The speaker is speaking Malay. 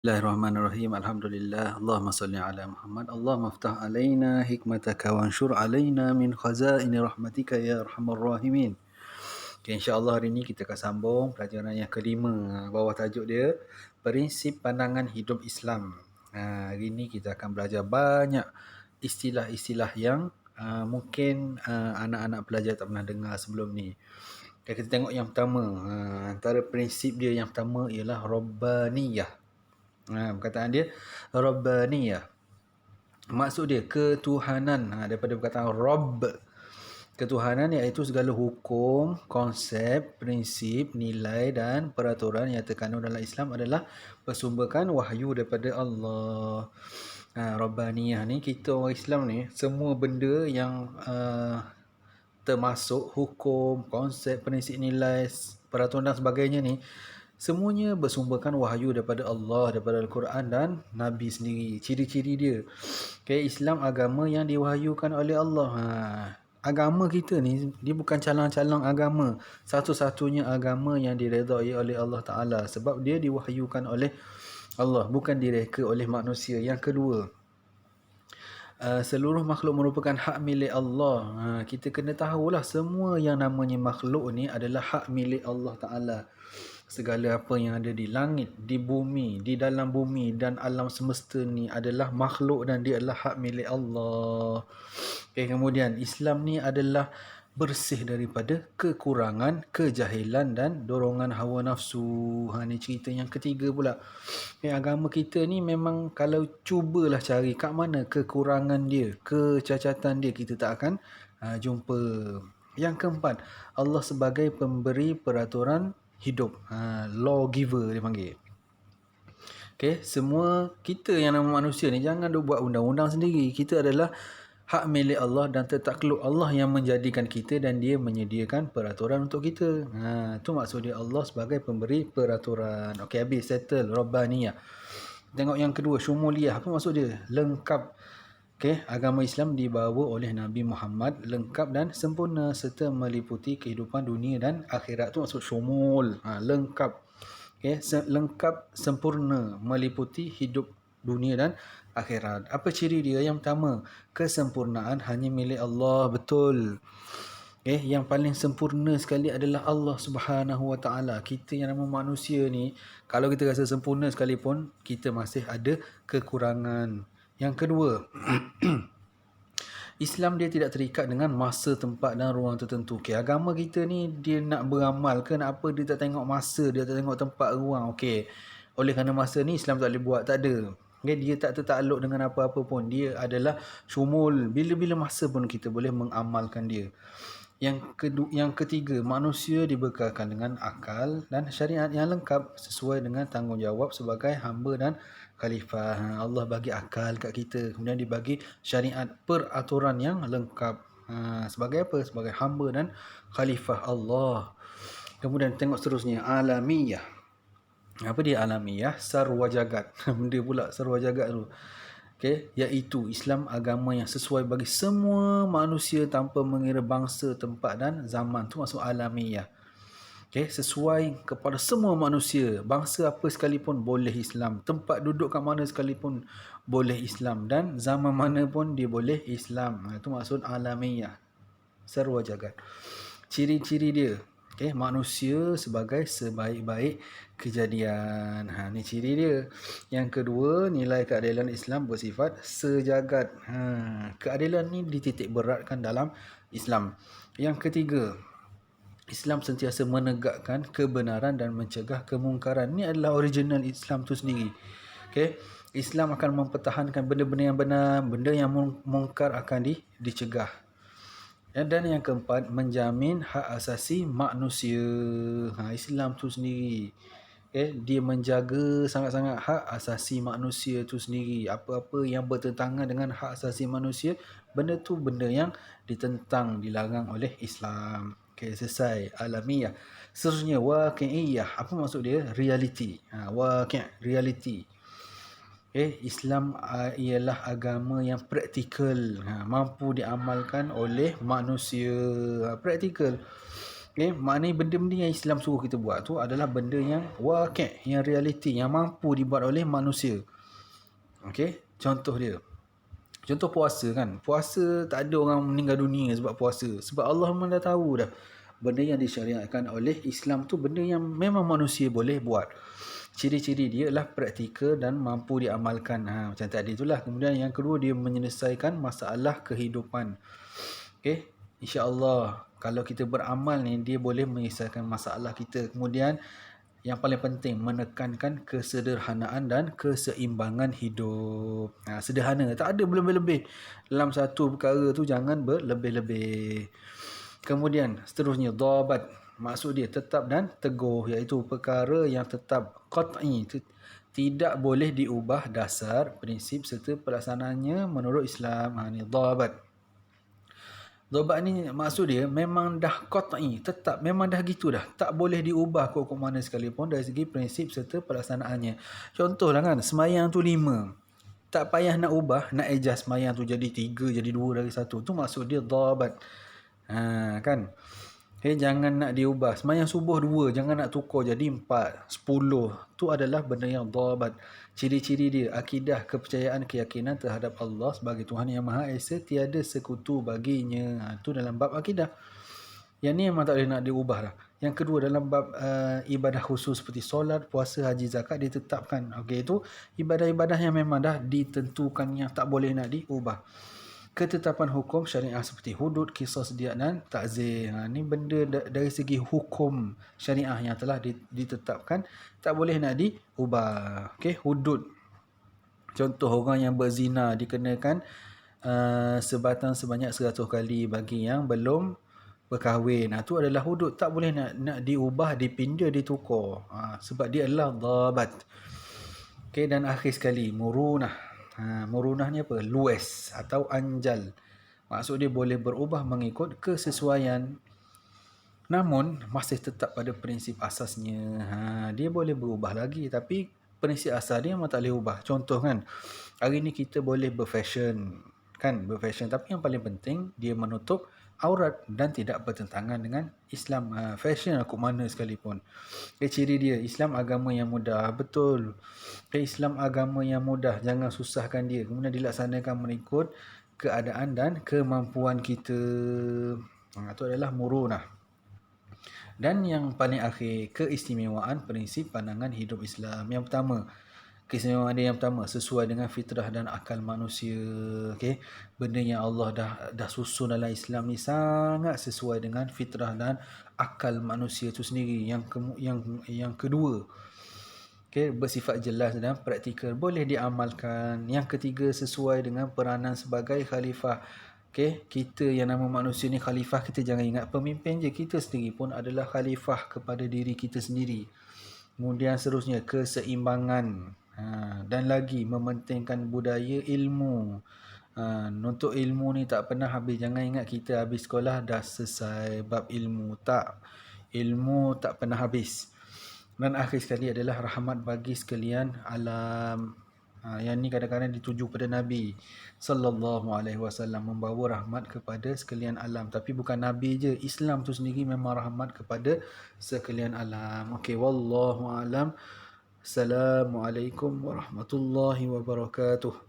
Bismillahirrahmanirrahim. Alhamdulillah. Allahumma salli ala Muhammad. Allahumma aftah alaina hikmataka wa anshur alaina min khazaini rahmatika ya arhamar rahimin. Okay, insya-Allah hari ini kita akan sambung pelajaran yang kelima. Bawah tajuk dia prinsip pandangan hidup Islam. Hari ini kita akan belajar banyak istilah-istilah yang mungkin anak-anak pelajar tak pernah dengar sebelum ni. Okay, kita tengok yang pertama. Antara prinsip dia yang pertama ialah Rabbaniyah. Perkataan dia Rabbaniyah. Maksud dia ketuhanan, daripada perkataan Rabb. Ketuhanan iaitu segala hukum, konsep, prinsip, nilai dan peraturan yang terkandung dalam Islam adalah bersumberkan wahyu daripada Allah. Rabbaniyah ni, kita orang Islam ni, semua benda yang termasuk hukum, konsep, prinsip, nilai, peraturan dan sebagainya ni, semuanya bersumberkan wahyu daripada Allah, daripada Al-Quran dan Nabi sendiri. Ciri-ciri dia. Okay, Islam agama yang diwahyukan oleh Allah. Agama kita ni, dia bukan calang-calang agama. Satu-satunya agama yang diredai oleh Allah Ta'ala. Sebab dia diwahyukan oleh Allah, bukan direka oleh manusia. Yang kedua, seluruh makhluk merupakan hak milik Allah. Kita kena tahulah semua yang namanya makhluk ni adalah hak milik Allah Ta'ala. Segala apa yang ada di langit, di bumi, di dalam bumi dan alam semesta ni adalah makhluk dan dia adalah hak milik Allah. Okay, kemudian Islam ni adalah bersih daripada kekurangan, kejahilan dan dorongan hawa nafsu. Ni cerita yang ketiga pula. Okay, agama kita ni memang kalau cubalah cari kat mana kekurangan dia, kecacatan dia, kita tak akan jumpa. Yang keempat, Allah sebagai pemberi peraturan hidup, law giver dia panggil. Okay, semua kita yang nama manusia ni jangan duk buat undang-undang sendiri. Kita adalah hak milik Allah dan tertakluk Allah yang menjadikan kita dan dia menyediakan peraturan untuk kita. Tu maksud dia Allah sebagai pemberi peraturan. Okay, habis settle Rabbaniyah. Tengok yang kedua, Syumuliyah. Apa maksud dia? Lengkap. Okay, agama Islam dibawa oleh Nabi Muhammad lengkap dan sempurna serta meliputi kehidupan dunia dan akhirat. Tu maksud syumul, lengkap. Okay, lengkap, sempurna, meliputi hidup dunia dan akhirat. Apa ciri dia? Yang pertama, kesempurnaan hanya milik Allah. Betul. Yang paling sempurna sekali adalah Allah Subhanahu Wa Taala. Kita yang nama manusia ni, kalau kita rasa sempurna sekalipun, kita masih ada kekurangan. Yang kedua, Islam dia tidak terikat dengan masa, tempat dan ruang tertentu. Okay, agama kita ni dia nak beramal ke nak apa, dia tak tengok masa, dia tak tengok tempat, ruang. Okay, oleh kerana masa ni Islam tak boleh buat, tak ada. Okay, dia tak tertakluk dengan apa-apa pun. Dia adalah syumul. Bila-bila masa pun kita boleh mengamalkan dia. Yang ketiga, manusia dibekalkan dengan akal dan syariat yang lengkap sesuai dengan tanggungjawab sebagai hamba dan khalifah. Allah bagi akal kat kita, kemudian dibagi syariat, peraturan yang lengkap. Sebagai apa? Sebagai hamba dan khalifah Allah. Kemudian tengok seterusnya, alamiyah. Apa dia alamiyah? Sarwa jagat. Benda pula sarwa jagat tu. Okay, iaitu Islam agama yang sesuai bagi semua manusia tanpa mengira bangsa, tempat dan zaman. Tu maksud alamiah. Okay, sesuai kepada semua manusia, bangsa apa sekalipun boleh Islam, tempat duduk kat mana sekalipun boleh Islam, dan zaman mana pun dia boleh Islam. Itu maksud alamiah, sarwa jagat. Ciri-ciri dia, okay, manusia sebagai sebaik-baik kejadian. Ni ciri dia. Yang kedua, nilai keadilan Islam bersifat sejagat. Keadilan ni dititik beratkan dalam Islam. Yang ketiga, Islam sentiasa menegakkan kebenaran dan mencegah kemungkaran. Ni adalah original Islam tu sendiri. Okay, Islam akan mempertahankan benda-benda yang benar, benda yang mungkar akan dicegah. Dan yang keempat, menjamin hak asasi manusia. Islam tu sendiri, dia menjaga sangat-sangat hak asasi manusia tu sendiri. Apa-apa yang bertentangan dengan hak asasi manusia, benda tu benda yang ditentang, dilarang oleh Islam. Selesai alamiah. Seterusnya waqi'iyah. Apa maksud dia? Reality. Waqi', reality. Islam ialah agama yang praktikal, mampu diamalkan oleh manusia. Praktikal. Okay, maknanya benda-benda yang Islam suruh kita buat tu adalah benda yang waqi', yang realiti, yang mampu dibuat oleh manusia. Okay, contoh dia. Contoh puasa kan. Puasa tak ada orang meninggal dunia sebab puasa. Sebab Allah memang dah tahu dah. Benda yang disyariatkan oleh Islam tu benda yang memang manusia boleh buat. Ciri-ciri dia adalah praktikal dan mampu diamalkan. Macam tadi itulah. Kemudian yang kedua, dia menyelesaikan masalah kehidupan. Okay, insya-Allah kalau kita beramal ni, dia boleh menyelesaikan masalah kita. Kemudian yang paling penting, menekankan kesederhanaan dan keseimbangan hidup. Sederhana, tak ada berlebih-lebih dalam satu perkara tu, jangan berlebih-lebih. Kemudian seterusnya, dhabat, maksud dia tetap dan teguh, iaitu perkara yang tetap, qat'i, tidak boleh diubah dasar, prinsip serta pelaksanaannya menurut Islam. Ni dhabat. Dhabat ni maksud dia memang dah qat'i, tetap, memang dah gitu dah. Tak boleh diubah kok mana sekalipun dari segi prinsip serta pelaksanaannya. Contohlah kan, semayang tu 5. Tak payah nak ubah, nak adjust semayang tu jadi 3, jadi 2 dari 1. Tu maksud dia dhabat. Kan? Okay, jangan nak diubah. Semayang subuh 2, jangan nak tukar jadi 4, 10. Tu adalah benda yang dhabat. Ciri-ciri dia, akidah, kepercayaan, keyakinan terhadap Allah sebagai Tuhan yang Maha Esa, tiada sekutu baginya. Tu dalam bab akidah. Yang ni memang tak boleh nak diubah lah. Yang kedua, dalam bab ibadah khusus seperti solat, puasa, haji, zakat, ditetapkan. Okey, itu ibadah-ibadah yang memang dah ditentukan, yang tak boleh nak diubah. Ketetapan hukum syariah seperti hudud, qisas, diat dan ta'zir. Ni benda dari segi hukum syariah yang telah ditetapkan, tak boleh nak diubah. Okey, hudud. Contoh, orang yang berzina dikenakan sebatang sebanyak 100 kali bagi yang belum berkahwin. Itu adalah hudud, tak boleh nak diubah, dipindah, ditukar. Sebab dia adalah dhabat. Okey, dan akhir sekali, murunah. Murunah ni apa? Luas atau anjal. Maksud dia boleh berubah mengikut kesesuaian, namun masih tetap pada prinsip asasnya. Dia boleh berubah lagi, tapi prinsip asal dia memang tak boleh ubah. Contoh kan, hari ni kita boleh berfashion, kan, berfashion, tapi yang paling penting dia menutup aurat dan tidak bertentangan dengan Islam. Fashion aku mana sekalipun. Ciri dia, Islam agama yang mudah. Betul. Islam agama yang mudah, jangan susahkan dia. Kemudian dilaksanakan mengikut keadaan dan kemampuan kita. Itu adalah murunah. Dan yang paling akhir, keistimewaan prinsip pandangan hidup Islam. Yang pertama, keistimewaan dia yang pertama, sesuai dengan fitrah dan akal manusia. Okay? Benda yang Allah dah susun dalam Islam ni sangat sesuai dengan fitrah dan akal manusia itu sendiri. Yang kedua, okay, bersifat jelas dan praktikal, boleh diamalkan. Yang ketiga, sesuai dengan peranan sebagai khalifah. Okay, kita yang nama manusia ni khalifah, kita jangan ingat pemimpin je, kita sendiri pun adalah khalifah kepada diri kita sendiri. Kemudian seterusnya, keseimbangan. Dan lagi, mementingkan budaya ilmu. Untuk ilmu ni tak pernah habis. Jangan ingat kita habis sekolah dah selesai bab ilmu. Tak. Ilmu tak pernah habis. Dan akhir sekali adalah rahmat bagi sekalian alam. Yang ni kadang-kadang dituju pada Nabi sallallahu alaihi wasallam, membawa rahmat kepada sekalian alam. Tapi bukan Nabi je, Islam tu sendiri memang rahmat kepada sekalian alam. Okey, wallahu alam. Assalamualaikum warahmatullahi wabarakatuh.